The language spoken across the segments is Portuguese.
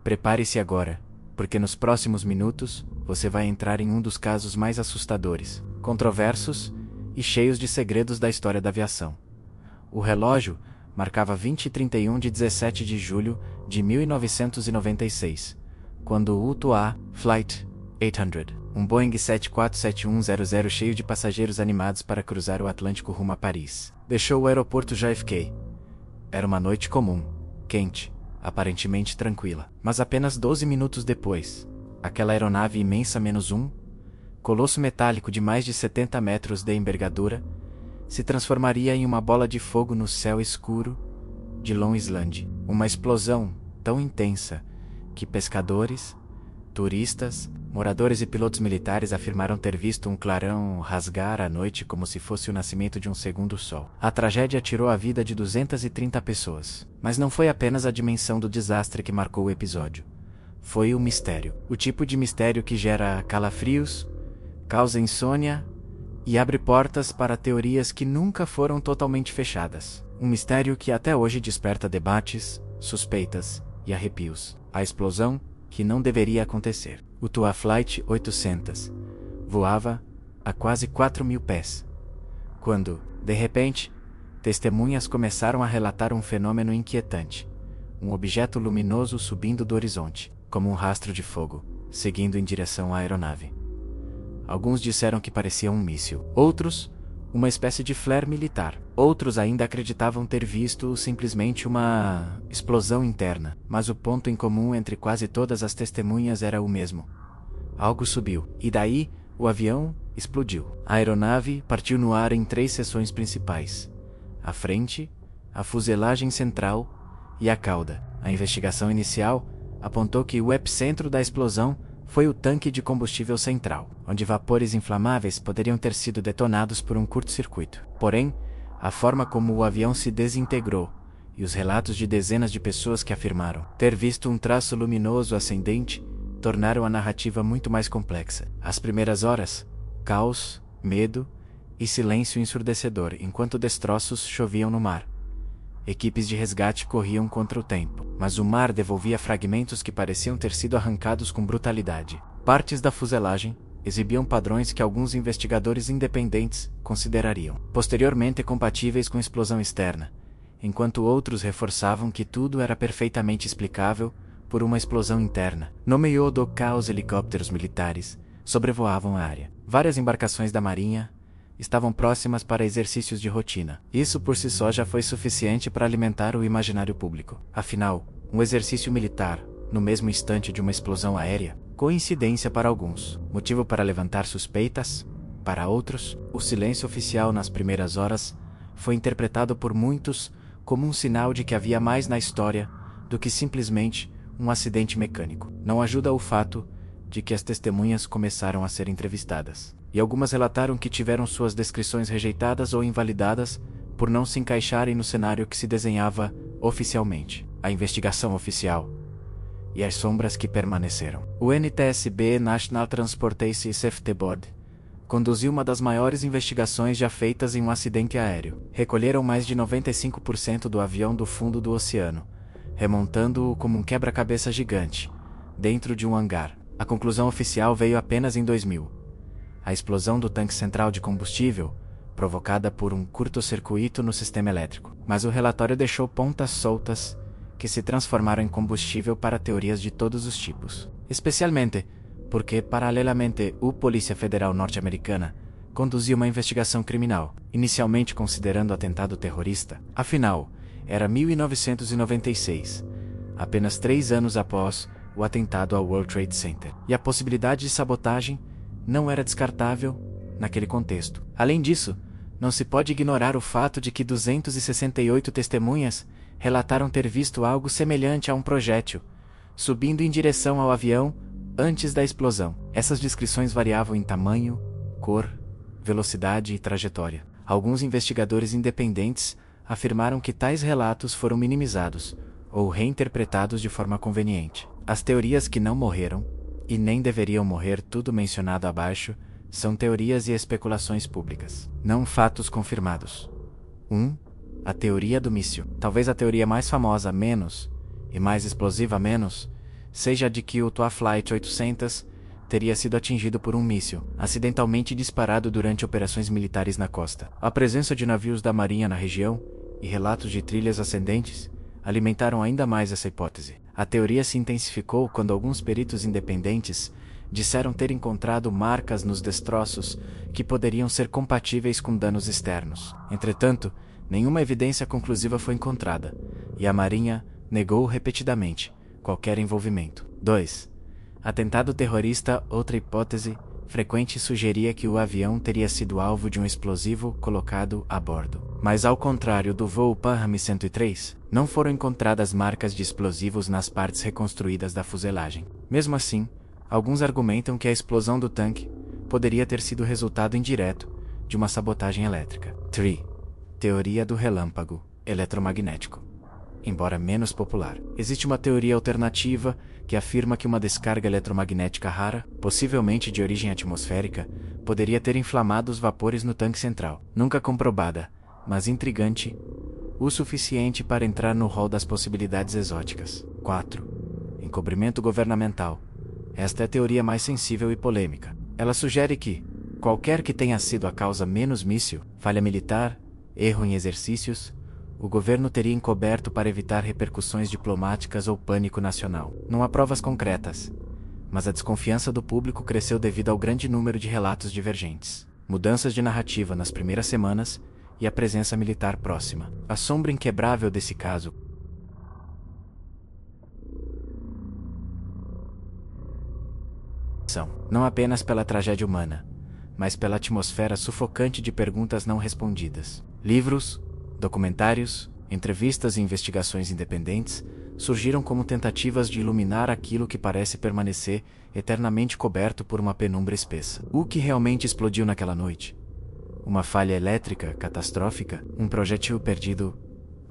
Prepare-se agora, porque nos próximos minutos, você vai entrar em um dos casos mais assustadores, controversos e cheios de segredos da história da aviação. O relógio marcava 20h31 de 17 de julho de 1996, quando o UTOA Flight 800, um Boeing 747-1000 cheio de passageiros animados para cruzar o Atlântico rumo a Paris, deixou o aeroporto JFK. Era uma noite comum, quente, aparentemente tranquila. Mas apenas 12 minutos depois, aquela aeronave imensa -1, colosso metálico de mais de 70 metros de envergadura, se transformaria em uma bola de fogo no céu escuro de Long Island. Uma explosão tão intensa que pescadores, turistas, moradores e pilotos militares afirmaram ter visto um clarão rasgar a noite como se fosse o nascimento de um segundo sol. A tragédia tirou a vida de 230 pessoas. Mas não foi apenas a dimensão do desastre que marcou o episódio. Foi o mistério. O tipo de mistério que gera calafrios, causa insônia e abre portas para teorias que nunca foram totalmente fechadas. Um mistério que até hoje desperta debates, suspeitas e arrepios. A explosão que não deveria acontecer. O UTOA Flight 800 voava a quase 4.000 pés, quando, de repente, testemunhas começaram a relatar um fenômeno inquietante. Um objeto luminoso subindo do horizonte, como um rastro de fogo, seguindo em direção à aeronave. Alguns disseram que parecia um míssil. Outros, uma espécie de flare militar. Outros ainda acreditavam ter visto simplesmente uma explosão interna. Mas o ponto em comum entre quase todas as testemunhas era o mesmo. Algo subiu. E daí, o avião explodiu. A aeronave partiu no ar em 3 seções principais: a frente, a fuselagem central e a cauda. A investigação inicial apontou que o epicentro da explosão foi o tanque de combustível central, onde vapores inflamáveis poderiam ter sido detonados por um curto-circuito. Porém, a forma como o avião se desintegrou e os relatos de dezenas de pessoas que afirmaram ter visto um traço luminoso ascendente tornaram a narrativa muito mais complexa. As primeiras horas, caos, medo e silêncio ensurdecedor enquanto destroços choviam no mar. Equipes de resgate corriam contra o tempo, mas o mar devolvia fragmentos que pareciam ter sido arrancados com brutalidade. Partes da fuselagem exibiam padrões que alguns investigadores independentes considerariam posteriormente compatíveis com explosão externa, enquanto outros reforçavam que tudo era perfeitamente explicável por uma explosão interna. No meio do caos, helicópteros militares sobrevoavam a área. Várias embarcações da Marinha estavam próximas para exercícios de rotina. Isso por si só já foi suficiente para alimentar o imaginário público. Afinal, um exercício militar, no mesmo instante de uma explosão aérea, coincidência para alguns, motivo para levantar suspeitas, para outros, o silêncio oficial nas primeiras horas foi interpretado por muitos como um sinal de que havia mais na história do que simplesmente um acidente mecânico. Não ajuda o fato de que as testemunhas começaram a ser entrevistadas, e algumas relataram que tiveram suas descrições rejeitadas ou invalidadas por não se encaixarem no cenário que se desenhava oficialmente. A investigação oficial e as sombras que permaneceram. O NTSB, National Transportation Safety Board, conduziu uma das maiores investigações já feitas em um acidente aéreo. Recolheram mais de 95% do avião do fundo do oceano, remontando-o como um quebra-cabeça gigante, dentro de um hangar. A conclusão oficial veio apenas em 2000. A explosão do tanque central de combustível, provocada por um curto-circuito no sistema elétrico. Mas o relatório deixou pontas soltas que se transformaram em combustível para teorias de todos os tipos. Especialmente porque, paralelamente, a Polícia Federal Norte-Americana conduziu uma investigação criminal, inicialmente considerando atentado terrorista. Afinal, era 1996, apenas 3 anos após o atentado ao World Trade Center. E a possibilidade de sabotagem não era descartável naquele contexto. Além disso, não se pode ignorar o fato de que 268 testemunhas relataram ter visto algo semelhante a um projétil, subindo em direção ao avião antes da explosão. Essas descrições variavam em tamanho, cor, velocidade e trajetória. Alguns investigadores independentes afirmaram que tais relatos foram minimizados ou reinterpretados de forma conveniente. As teorias que não morreram, e nem deveriam morrer, tudo mencionado abaixo, são teorias e especulações públicas, não fatos confirmados. 1. A teoria do míssil. Talvez a teoria mais famosa, menos, e mais explosiva, menos, seja a de que o Tua Flight 800 teria sido atingido por um míssil, acidentalmente disparado durante operações militares na costa. A presença de navios da Marinha na região e relatos de trilhas ascendentes alimentaram ainda mais essa hipótese. A teoria se intensificou quando alguns peritos independentes disseram ter encontrado marcas nos destroços que poderiam ser compatíveis com danos externos. Entretanto, nenhuma evidência conclusiva foi encontrada, e a Marinha negou repetidamente qualquer envolvimento. 2. Atentado terrorista. Outra hipótese frequente sugeria que o avião teria sido alvo de um explosivo colocado a bordo. Mas ao contrário do voo Pan 103, não foram encontradas marcas de explosivos nas partes reconstruídas da fuselagem. Mesmo assim, alguns argumentam que a explosão do tanque poderia ter sido resultado indireto de uma sabotagem elétrica. 3. Teoria do relâmpago eletromagnético. Embora menos popular, existe uma teoria alternativa que afirma que uma descarga eletromagnética rara, possivelmente de origem atmosférica, poderia ter inflamado os vapores no tanque central. Nunca comprovada, mas intrigante o suficiente para entrar no rol das possibilidades exóticas. 4. Encobrimento governamental. Esta é a teoria mais sensível e polêmica. Ela sugere que, qualquer que tenha sido a causa menos míssil, falha militar, erro em exercícios, o governo teria encoberto para evitar repercussões diplomáticas ou pânico nacional. Não há provas concretas, mas a desconfiança do público cresceu devido ao grande número de relatos divergentes, mudanças de narrativa nas primeiras semanas e a presença militar próxima. A sombra inquebrável desse caso não apenas pela tragédia humana, mas pela atmosfera sufocante de perguntas não respondidas. Livros, documentários, entrevistas e investigações independentes surgiram como tentativas de iluminar aquilo que parece permanecer eternamente coberto por uma penumbra espessa. O que realmente explodiu naquela noite? Uma falha elétrica catastrófica? Um projétil perdido?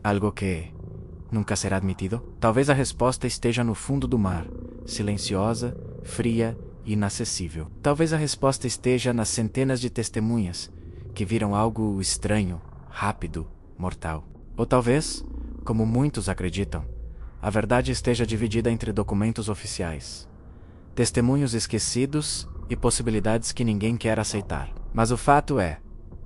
Algo que nunca será admitido? Talvez a resposta esteja no fundo do mar, silenciosa, fria e inacessível. Talvez a resposta esteja nas centenas de testemunhas que viram algo estranho, rápido, mortal. Ou talvez, como muitos acreditam, a verdade esteja dividida entre documentos oficiais, testemunhos esquecidos e possibilidades que ninguém quer aceitar. Mas o fato é,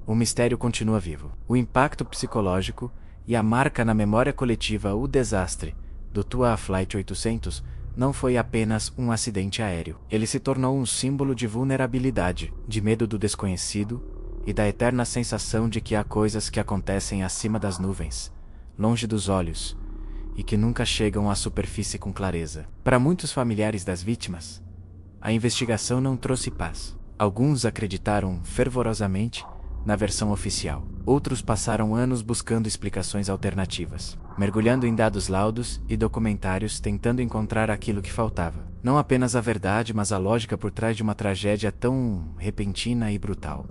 o mistério continua vivo. O impacto psicológico e a marca na memória coletiva, o desastre do Tua Flight 800 não foi apenas um acidente aéreo. Ele se tornou um símbolo de vulnerabilidade, de medo do desconhecido e da eterna sensação de que há coisas que acontecem acima das nuvens, longe dos olhos, e que nunca chegam à superfície com clareza. Para muitos familiares das vítimas, a investigação não trouxe paz. Alguns acreditaram fervorosamente na versão oficial. Outros passaram anos buscando explicações alternativas, mergulhando em dados, laudos e documentários tentando encontrar aquilo que faltava. Não apenas a verdade, mas a lógica por trás de uma tragédia tão repentina e brutal.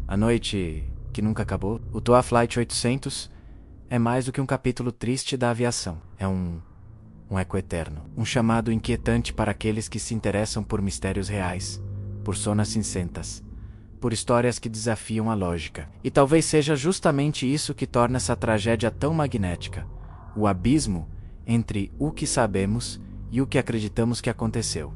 A noite que nunca acabou, o Tua Flight 800 é mais do que um capítulo triste da aviação. É um eco eterno. Um chamado inquietante para aqueles que se interessam por mistérios reais, por sonas cinzentas, por histórias que desafiam a lógica. E talvez seja justamente isso que torna essa tragédia tão magnética. O abismo entre o que sabemos e o que acreditamos que aconteceu.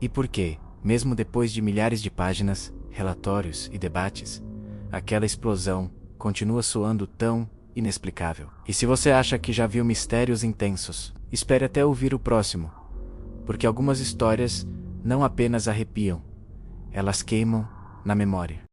E por que, mesmo depois de milhares de páginas, relatórios e debates, aquela explosão continua soando tão inexplicável? E se você acha que já viu mistérios intensos, espere até ouvir o próximo, porque algumas histórias não apenas arrepiam, elas queimam na memória.